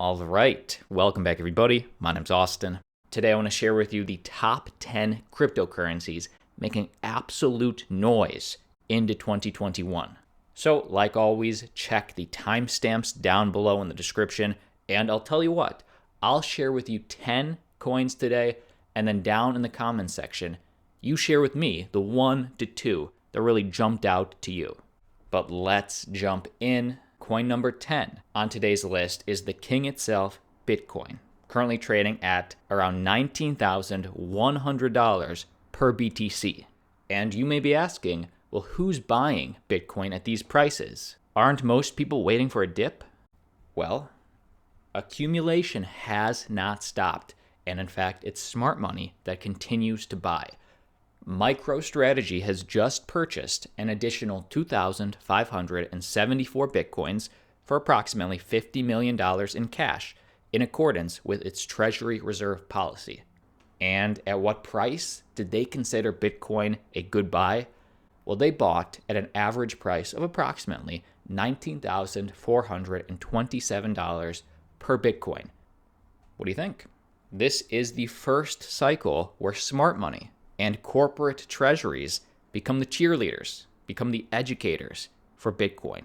All right, welcome back everybody. My name's Austin. Today I want to share with you the top 10 cryptocurrencies making absolute noise into 2021. So, like always, check the timestamps down below in the description, and I'll tell you what, I'll share with you 10 coins today, and then down in the comments section, you share with me the 1 to 2 that really jumped out to you. But let's jump in. Coin number 10 on today's list is the king itself, Bitcoin, currently trading at around $19,100 per BTC. And you may be asking, well, who's buying Bitcoin at these prices? Aren't most people waiting for a dip? Well, accumulation has not stopped, and in fact, it's smart money that continues to buy. MicroStrategy has just purchased an additional 2,574 Bitcoins for approximately $50 million in cash in accordance with its Treasury Reserve policy. And at what price did they consider Bitcoin a good buy? Well, they bought at an average price of approximately $19,427 per Bitcoin. What do you think? This is the first cycle where smart money and corporate treasuries become the cheerleaders, become the educators for Bitcoin.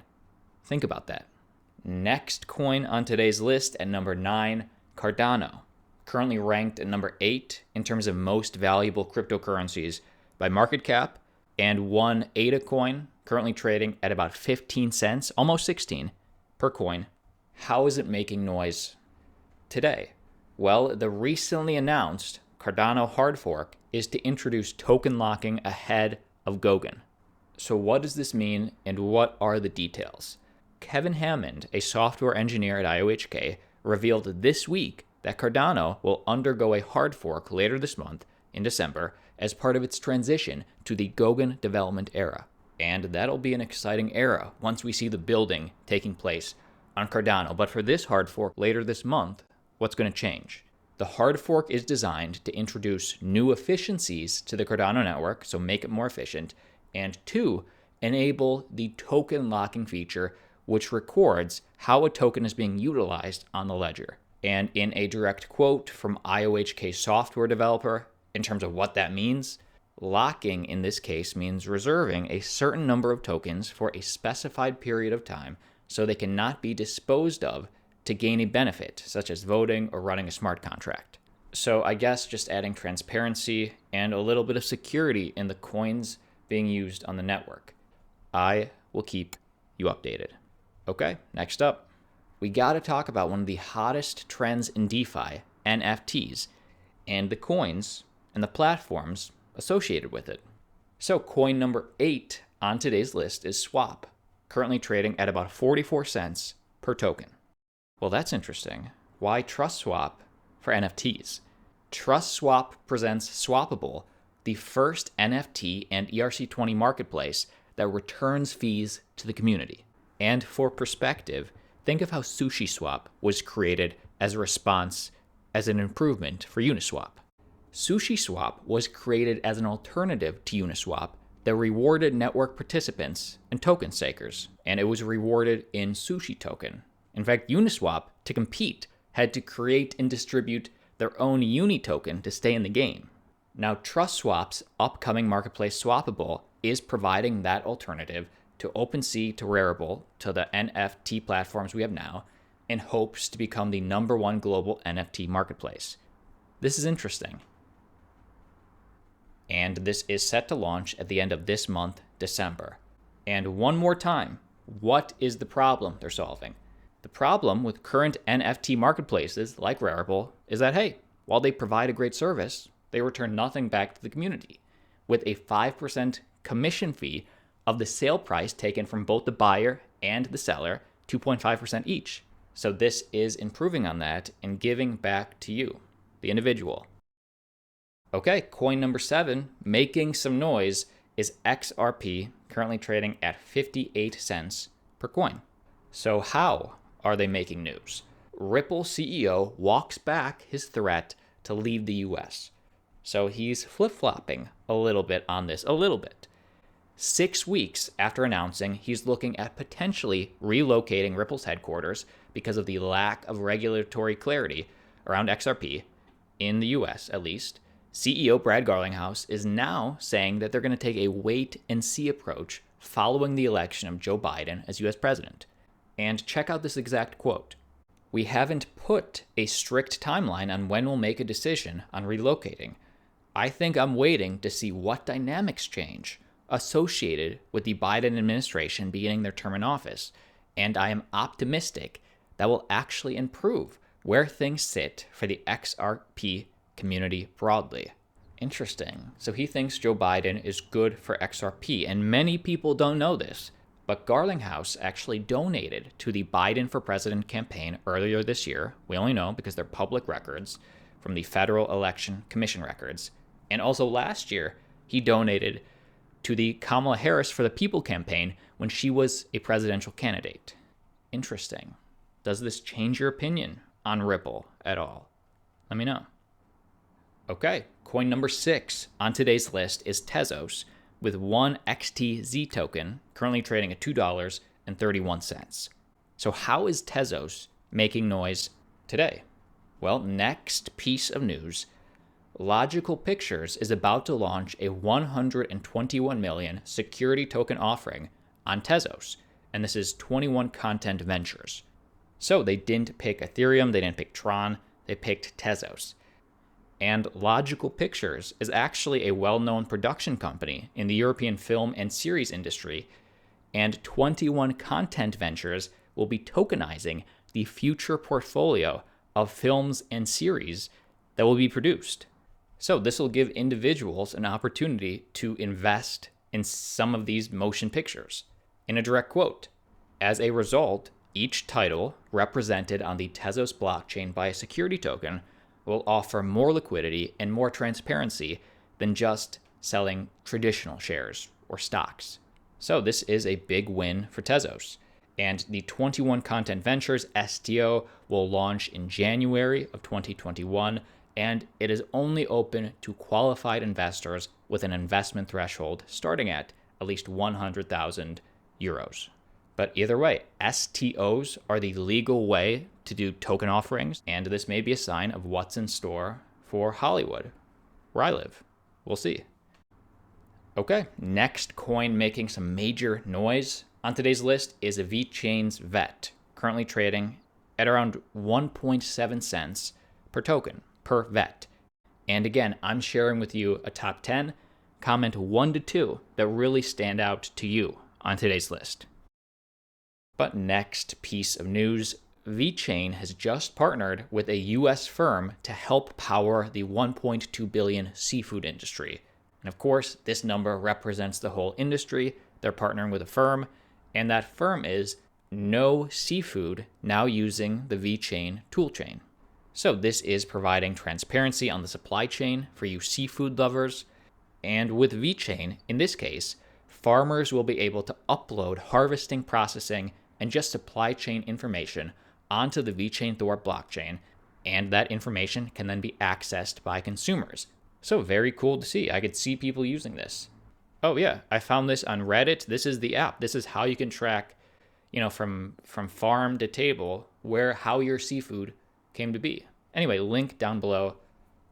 Think about that. Next coin on today's list at number 9, Cardano, currently ranked at number 8 in terms of most valuable cryptocurrencies by market cap, and one ADA coin, currently trading at about 15 cents, almost 16 per coin. How is it making noise today? Well, the recently announced Cardano hard fork is to introduce token locking ahead of Goguen. So what does this mean and what are the details? Kevin Hammond, a software engineer at CzalHqIQ, revealed this week that Cardano will undergo a hard fork later this month in December as part of its transition to the Goguen development era. And that'll be an exciting era once we see the building taking place on Cardano. But for this hard fork later this month, what's going to change? The hard fork is designed to introduce new efficiencies to the Cardano network, so make it more efficient, and 2, enable the token locking feature, which records how a token is being utilized on the ledger. And in a direct quote from CzalHqIQ software developer, in terms of what that means, locking in this case means reserving a certain number of tokens for a specified period of time so they cannot be disposed of to gain a benefit, such as voting or running a smart contract. So I guess just adding transparency and a little bit of security in the coins being used on the network. I will keep you updated. Okay, next up, we gotta talk about one of the hottest trends in DeFi, NFTs, and the coins and the platforms associated with it. So coin number 8 on today's list is Swap, currently trading at about 44 cents per token. Well, that's interesting. Why TrustSwap for NFTs? TrustSwap presents Swappable, the first NFT and ERC20 marketplace that returns fees to the community. And for perspective, think of how SushiSwap was created as a response, as an improvement for Uniswap. SushiSwap was created as an alternative to Uniswap that rewarded network participants and token stakers, and it was rewarded in Sushi token. In fact, Uniswap, to compete, had to create and distribute their own Uni token to stay in the game. Now, TrustSwap's upcoming marketplace Swappable is providing that alternative to OpenSea to Rarible, to the NFT platforms we have now, in hopes to become the #1 global NFT marketplace. This is interesting. And this is set to launch at the end of this month, December. And one more time, what is the problem they're solving? The problem with current NFT marketplaces like Rarible is that, hey, while they provide a great service, they return nothing back to the community, with a 5% commission fee of the sale price taken from both the buyer and the seller, 2.5% each. So this is improving on that and giving back to you, the individual. Okay, coin number 7, making some noise, is XRP, currently trading at 58 cents per coin. So how are they making news? Ripple CEO walks back his threat to leave the US. So he's flip-flopping a little bit on this, a little bit. 6 weeks after announcing he's looking at potentially relocating Ripple's headquarters because of the lack of regulatory clarity around XRP, in the US at least, CEO Brad Garlinghouse is now saying that they're going to take a wait-and-see approach following the election of Joe Biden as US president. And check out this exact quote. "We haven't put a strict timeline on when we'll make a decision on relocating. I think I'm waiting to see what dynamics change associated with the Biden administration beginning their term in office, and I am optimistic that will actually improve where things sit for the XRP community broadly." Interesting. So he thinks Joe Biden is good for XRP, and many people don't know this, but Garlinghouse actually donated to the Biden for President campaign earlier this year. We only know because they're public records from the Federal Election Commission records. And also last year, he donated to the Kamala Harris for the People campaign when she was a presidential candidate. Interesting. Does this change your opinion on Ripple at all? Let me know. Okay, coin number 6 on today's list is Tezos, with one XTZ token currently trading at $2.31. So how is Tezos making noise today? Well, next piece of news, Logical Pictures is about to launch a 121 million security token offering on Tezos, and this is 21 Content Ventures. So they didn't pick Ethereum, they didn't pick Tron, they picked Tezos. And Logical Pictures is actually a well-known production company in the European film and series industry, and 21 Content Ventures will be tokenizing the future portfolio of films and series that will be produced. So this will give individuals an opportunity to invest in some of these motion pictures. In a direct quote, "As a result, each title represented on the Tezos blockchain by a security token will offer more liquidity and more transparency than just selling traditional shares or stocks." So this is a big win for Tezos. And the 21 Content Ventures STO will launch in January of 2021, and it is only open to qualified investors with an investment threshold starting at least 100,000 euros. But either way, STOs are the legal way to do token offerings, and this may be a sign of what's in store for Hollywood, where I live. We'll see. Okay, next coin making some major noise on today's list is VeChain's VET, currently trading at around 1.7 cents per token, per VET. And again, I'm sharing with you a top 10. Comment 1 to 2 that really stand out to you on today's list. But next piece of news, VeChain has just partnered with a US firm to help power the 1.2 billion seafood industry. And of course, this number represents the whole industry. They're partnering with a firm, and that firm is No Seafood, now using the VeChain toolchain. So this is providing transparency on the supply chain for you seafood lovers. And with VeChain, in this case, farmers will be able to upload harvesting, processing, and just supply chain information onto the VeChain Thor blockchain, and that information can then be accessed by consumers. So very cool to see. I could see people using this. Oh yeah, I found this on Reddit. This is the app. This is how you can track, from farm to table, how your seafood came to be. Anyway, link down below.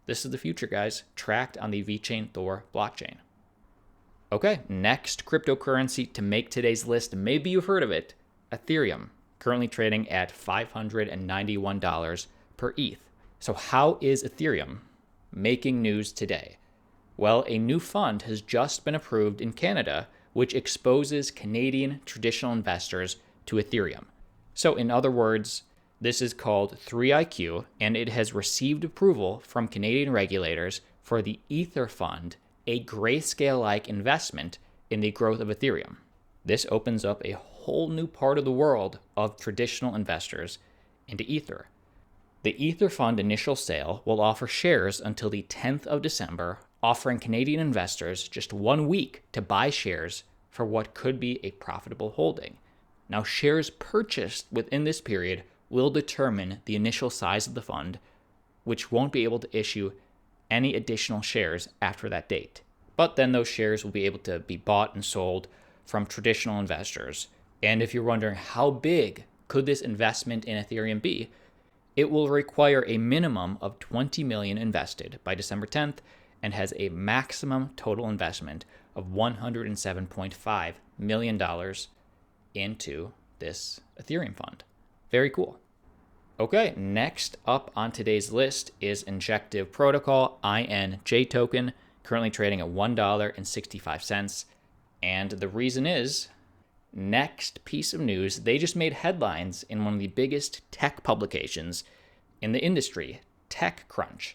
This is the future, guys, tracked on the VeChain Thor blockchain. Okay, next cryptocurrency to make today's list. Maybe you've heard of it. Ethereum, currently trading at $591 per ETH. So how is Ethereum making news today? Well, a new fund has just been approved in Canada, which exposes Canadian traditional investors to Ethereum. So in other words, this is called 3IQ, and it has received approval from Canadian regulators for the Ether Fund, a grayscale-like investment in the growth of Ethereum. This opens up a whole new part of the world of traditional investors into Ether. The Ether Fund initial sale will offer shares until the 10th of December, offering Canadian investors just 1 week to buy shares for what could be a profitable holding. Now, shares purchased within this period will determine the initial size of the fund, which won't be able to issue any additional shares after that date. But then those shares will be able to be bought and sold from traditional investors. And if you're wondering how big could this investment in Ethereum be? It will require a minimum of $20 million invested by December 10th and has a maximum total investment of $107.5 million into this Ethereum fund. Very cool. Okay, next up on today's list is Injective Protocol, INJ token, currently trading at $1.65. And the reason is, next piece of news, they just made headlines in one of the biggest tech publications in the industry, TechCrunch.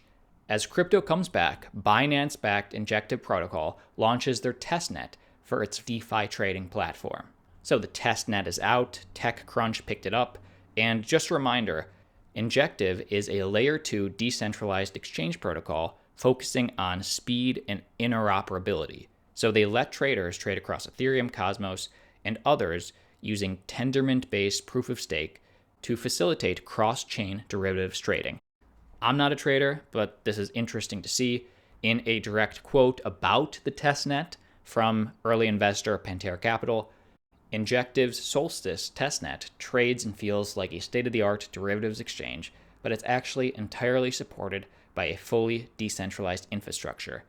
As crypto comes back, Binance-backed Injective Protocol launches their testnet for its DeFi trading platform. So the testnet is out, TechCrunch picked it up, and just a reminder, Injective is a layer 2 decentralized exchange protocol focusing on speed and interoperability. So they let traders trade across Ethereum, Cosmos, and others using Tendermint-based proof of stake to facilitate cross-chain derivatives trading. I'm not a trader, but this is interesting to see. In a direct quote about the testnet from early investor Pantera Capital, Injective's Solstice testnet trades and feels like a state-of-the-art derivatives exchange, but it's actually entirely supported by a fully decentralized infrastructure.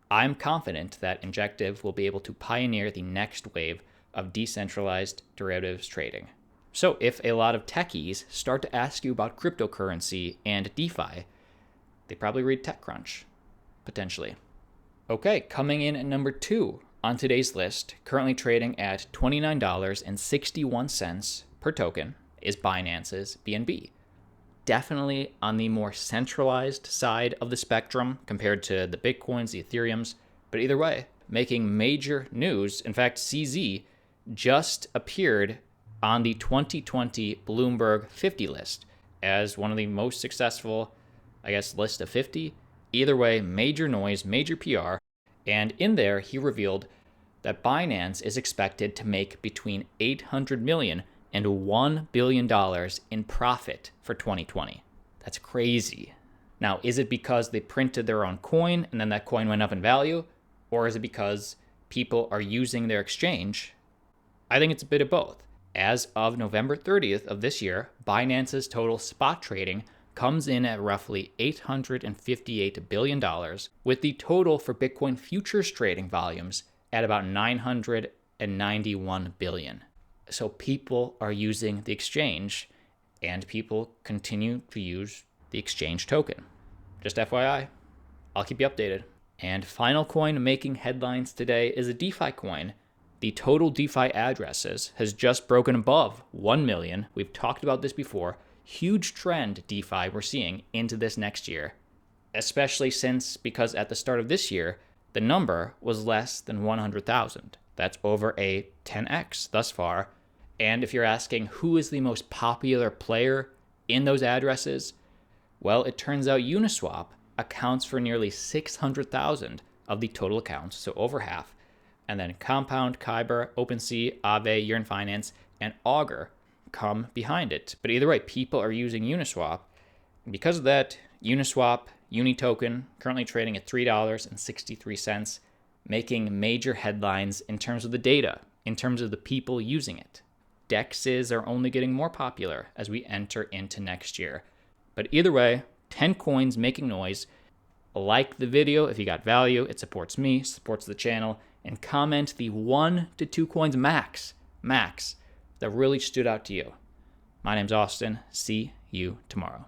I'm confident that Injective will be able to pioneer the next wave of decentralized derivatives trading. So if a lot of techies start to ask you about cryptocurrency and DeFi, they probably read TechCrunch, potentially. Okay, coming in at number 2 on today's list, currently trading at $29.61 per token, is Binance's BNB. Definitely on the more centralized side of the spectrum compared to the Bitcoins, the Ethereums, but either way, making major news. In fact, CZ just appeared on the 2020 Bloomberg 50 list as one of the most successful, list of 50. Either way, major noise, major PR. And in there, he revealed that Binance is expected to make between $800 million and $1 billion in profit for 2020. That's crazy. Now, is it because they printed their own coin and then that coin went up in value? Or is it because people are using their exchange? I think it's a bit of both. As of November 30th of this year, Binance's total spot trading comes in at roughly $858 billion, with the total for Bitcoin futures trading volumes at about $991 billion. So people are using the exchange, and people continue to use the exchange token. Just FYI, I'll keep you updated. And final coin making headlines today is a DeFi coin. The total DeFi addresses has just broken above 1 million. We've talked about this before. Huge trend DeFi we're seeing into this next year, especially because at the start of this year, the number was less than 100,000. That's over a 10x thus far. And if you're asking who is the most popular player in those addresses, well, it turns out Uniswap accounts for nearly 600,000 of the total accounts, so over half. And then Compound, Kyber, OpenSea, Aave, Yearn Finance, and Augur come behind it. But either way, people are using Uniswap. And because of that, Uniswap, Uni token, currently trading at $3.63, making major headlines in terms of the data, in terms of the people using it. DEXs are only getting more popular as we enter into next year. But either way, 10 coins making noise. Like the video if you got value. It supports me, supports the channel. And comment the 1 to 2 coins max, that really stood out to you. My name's Austin. See you tomorrow.